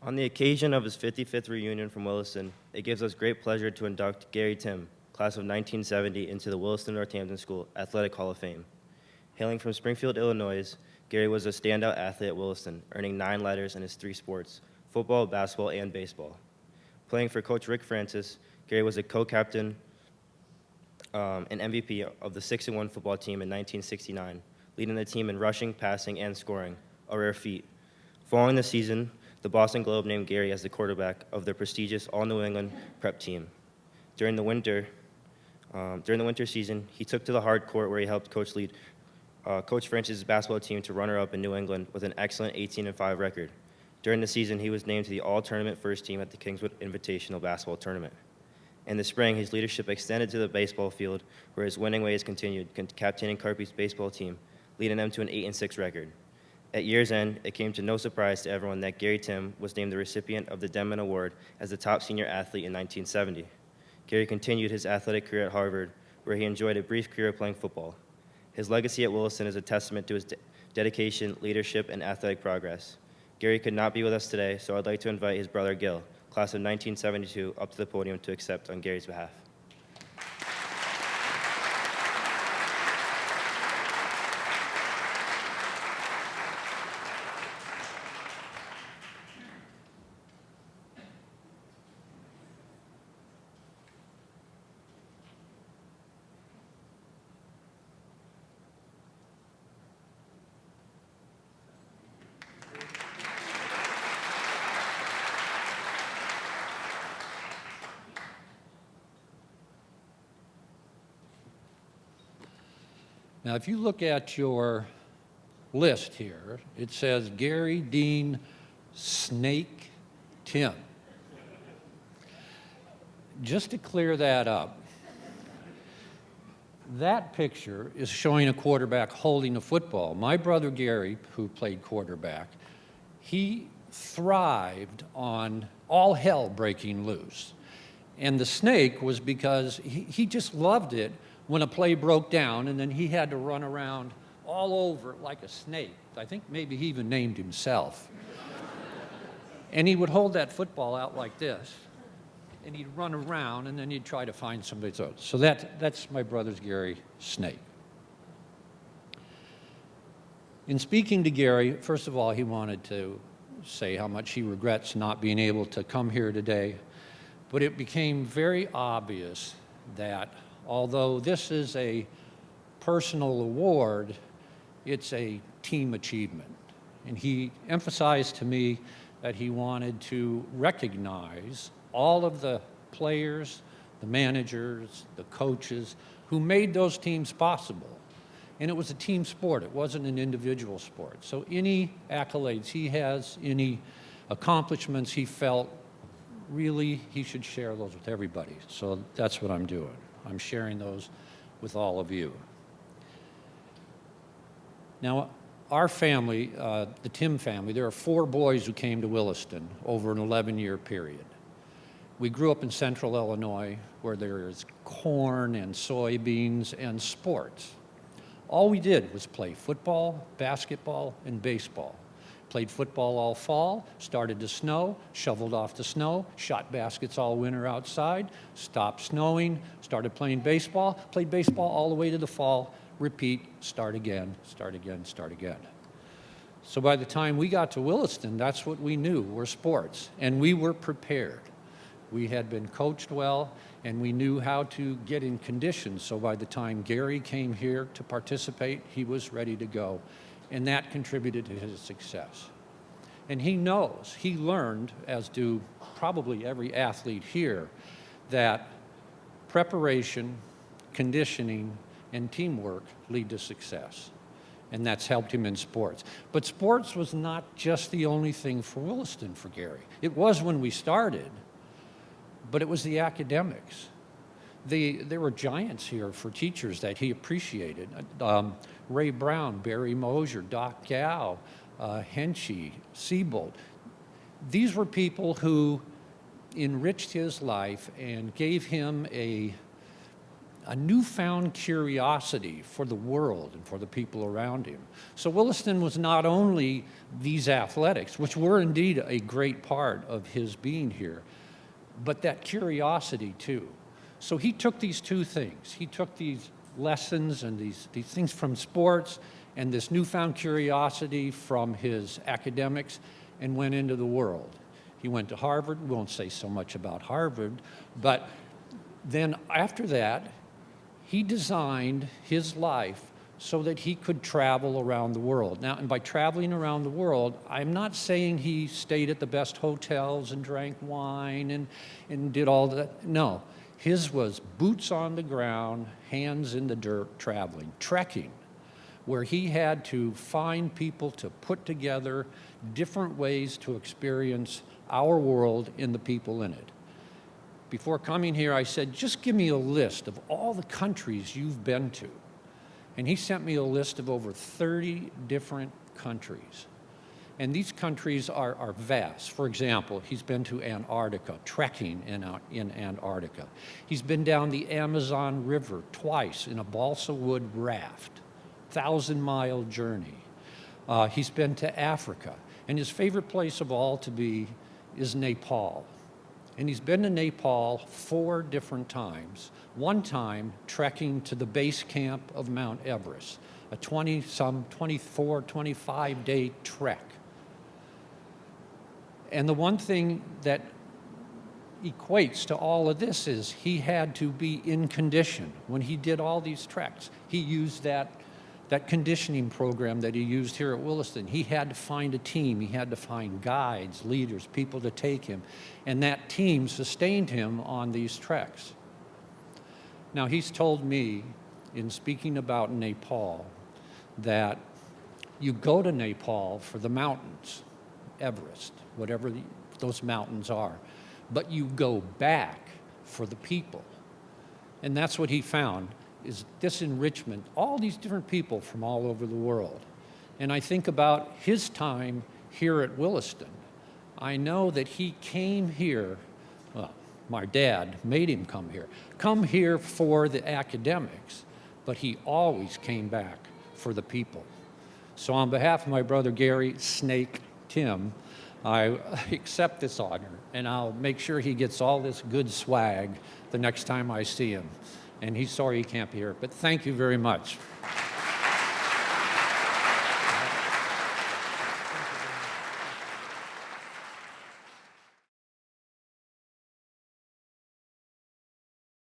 On the occasion of his 55th reunion from Williston, it gives us great pleasure to induct Gary Timm, class of 1970, into the Williston Northampton School Athletic Hall of Fame. Hailing from Springfield, Illinois, Gary was a standout athlete at Williston, earning 9 letters in his 3 sports: football, basketball, and baseball. Playing for Coach Rick Francis, Gary was a co-captain and MVP of the 6-1 football team in 1969, leading the team in rushing, passing, and scoring, a rare feat. Following the season, the Boston Globe named Gary as the quarterback of their prestigious All-New England prep team. During the winter season, he took to the hard court where he helped lead Coach Francis' basketball team to runner-up in New England with an excellent 18-5 record. During the season, he was named to the All-Tournament First Team at the Kingswood Invitational Basketball Tournament. In the spring, his leadership extended to the baseball field, where his winning ways continued, captaining Carpy's baseball team, leading them to an 8-6 record. At year's end, it came to no surprise to everyone that Gary Timm was named the recipient of the Denman Award as the top senior athlete in 1970. Gary continued his athletic career at Harvard, where he enjoyed a brief career playing football. His legacy at Williston is a testament to his dedication, leadership, and athletic progress. Gary could not be with us today, so I'd like to invite his brother Gil, class of 1972, up to the podium to accept on Gary's behalf. Now, if you look at your list here, it says Gary Dean Snake Timm. Just to clear that up, that picture is showing a quarterback holding a football. My brother Gary, who played quarterback, he thrived on all hell breaking loose. And the snake was because he just loved it when a play broke down, and then he had to run around all over it like a snake. I think maybe he even named himself. And he would hold that football out like this, and he'd run around, and then he'd try to find somebody's own. So that's my brother's Gary Snake. In speaking to Gary, first of all, he wanted to say how much he regrets not being able to come here today, but it became very obvious that although this is a personal award, it's a team achievement. And he emphasized to me that he wanted to recognize all of the players, the managers, the coaches who made those teams possible. And it was a team sport, it wasn't an individual sport. So any accolades he has, any accomplishments he felt, really he should share those with everybody. So that's what I'm doing. I'm sharing those with all of you. Now, our family, the Timm family, there are 4 boys who came to Williston over an 11-year period. We grew up in central Illinois where there is corn and soybeans and sports. All we did was play football, basketball, and baseball. Played football all fall, started to snow, shoveled off the snow, shot baskets all winter outside, stopped snowing, started playing baseball, played baseball all the way to the fall, repeat, start again, start again, start again. So by the time we got to Williston, that's what we knew were sports, and we were prepared. We had been coached well, and we knew how to get in condition, so by the time Gary came here to participate, he was ready to go. And that contributed to his success. And he knows, he learned, as do probably every athlete here, that preparation, conditioning, and teamwork lead to success. And that's helped him in sports. But sports was not just the only thing for Williston for Gary. It was when we started, but it was the academics. There were giants here for teachers that he appreciated. Ray Brown, Barry Mosier, Doc Gow, Henchy, Siebold. These were people who enriched his life and gave him a a newfound curiosity for the world and for the people around him. So Williston was not only these athletics, which were indeed a great part of his being here, but that curiosity too. So he took these two things. He took these lessons and these things from sports and this newfound curiosity from his academics and went into the world. He went to Harvard. We won't say so much about Harvard, but then after that, he designed his life so that he could travel around the world. Now, and by traveling around the world, I'm not saying he stayed at the best hotels and drank wine and did all that. No, his was boots on the ground, hands in the dirt traveling, trekking, where he had to find people to put together different ways to experience our world and the people in it. Before coming here, I said, just give me a list of all the countries you've been to. And he sent me a list of over 30 different countries. And these countries are vast. For example, he's been to Antarctica, trekking in Antarctica. He's been down the Amazon River twice in a balsa wood raft, 1,000-mile journey. He's been to Africa. And his favorite place of all to be is Nepal. And he's been to Nepal 4 different times. One time trekking to the base camp of Mount Everest, a 24, 25-day trek. And the one thing that equates to all of this is he had to be in condition. When he did all these treks, he used that conditioning program that he used here at Williston. He had to find a team. He had to find guides, leaders, people to take him. And that team sustained him on these treks. Now, he's told me in speaking about Nepal that you go to Nepal for the mountains, Everest, whatever those mountains are, but you go back for the people. And that's what he found, is this enrichment, all these different people from all over the world. And I think about his time here at Williston. I know that he came here, well, my dad made him come here for the academics, but he always came back for the people. So on behalf of my brother Gary Snake Timm, I accept this honor, and I'll make sure he gets all this good swag the next time I see him. And he's sorry he can't be here, but thank you very much.